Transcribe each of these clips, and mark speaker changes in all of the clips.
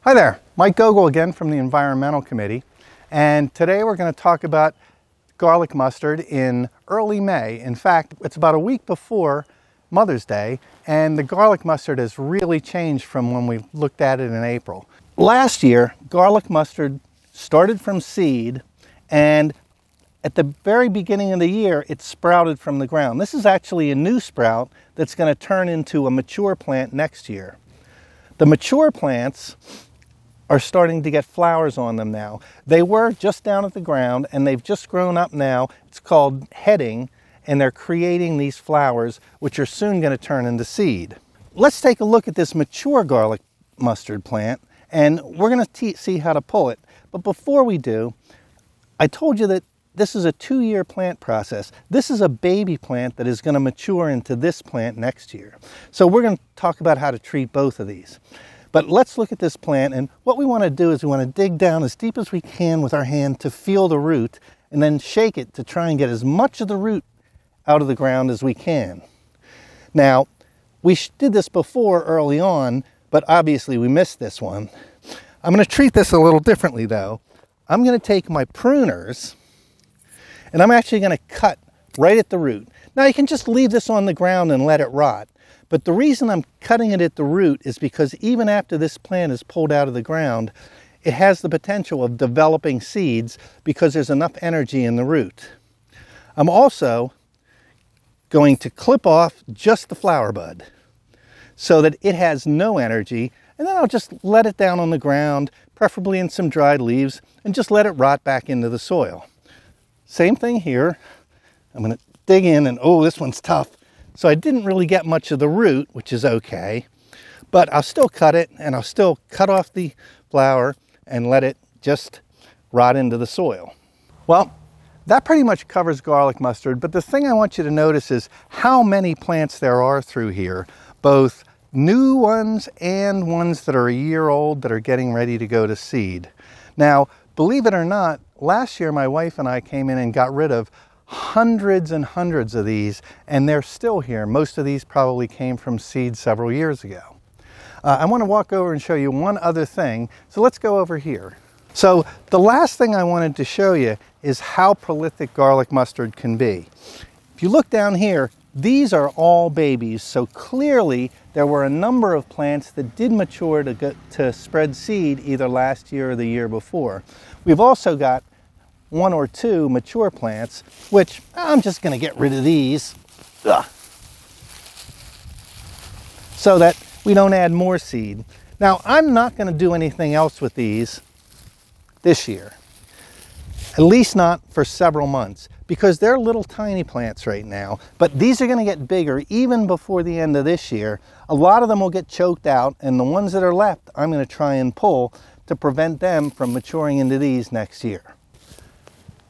Speaker 1: Hi there, Mike Gogol again from the Environmental Committee, and today we're going to talk about garlic mustard in early May. In fact, it's about a week before Mother's Day, and the garlic mustard has really changed from when we looked at it in April. Last year, garlic mustard started from seed, and at the very beginning of the year, it sprouted from the ground. This is actually a new sprout that's going to turn into a mature plant next year. The mature plants are starting to get flowers on them now. They were just down at the ground and they've just grown up now. It's called heading, and they're creating these flowers which are soon going to turn into seed. Let's take a look at this mature garlic mustard plant, and we're going to see how to pull it. But before we do, I told you that this is a 2-year plant process. This is a baby plant that is going to mature into this plant next year. So we're going to talk about how to treat both of these. But let's look at this plant, and what we want to do is we want to dig down as deep as we can with our hand to feel the root, and then shake it to try and get as much of the root out of the ground as we can. Now, we did this before early on, but obviously we missed this one. I'm going to treat this a little differently though. I'm going to take my pruners, and I'm actually going to cut right at the root. Now you can just leave this on the ground and let it rot. But the reason I'm cutting it at the root is because even after this plant is pulled out of the ground, it has the potential of developing seeds because there's enough energy in the root. I'm also going to clip off just the flower bud so that it has no energy, and then I'll just let it down on the ground, preferably in some dried leaves, and just let it rot back into the soil. Same thing here. I'm going to dig in, and oh, this one's tough. So I didn't really get much of the root, which is okay, but I'll still cut it, and I'll still cut off the flower and let it just rot into the soil. Well, that pretty much covers garlic mustard, but the thing I want you to notice is how many plants there are through here, both new ones and ones that are a year old that are getting ready to go to seed. Now, believe it or not, last year my wife and I came in and got rid of hundreds and hundreds of these, and they're still here. Most of these probably came from seed several years ago. I want to walk over and show you one other thing, so let's go over here. So the last thing I wanted to show you is how prolific garlic mustard can be. If you look down here, these are all babies, so clearly there were a number of plants that did mature to spread seed either last year or the year before. We've also got 1 or 2 mature plants, which I'm just going to get rid of these so that we don't add more seed. Now, I'm not going to do anything else with these this year, at least not for several months, because they're little tiny plants right now, but these are going to get bigger even before the end of this year. A lot of them will get choked out, and the ones that are left I'm going to try and pull to prevent them from maturing into these next year.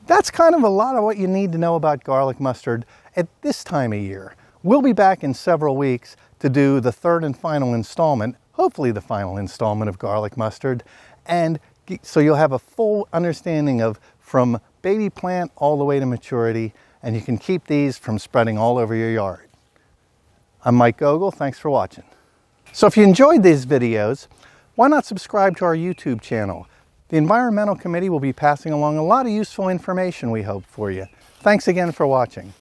Speaker 1: That's kind of a lot of what you need to know about garlic mustard at this time of year. We'll be back in several weeks to do the 3rd and final installment, hopefully the final installment of garlic mustard, and so you'll have a full understanding of from baby plant all the way to maturity, and you can keep these from spreading all over your yard. I'm Mike Gogol, thanks for watching. So if you enjoyed these videos, why not subscribe to our YouTube channel? The Environmental Committee will be passing along a lot of useful information we hope for you. Thanks again for watching.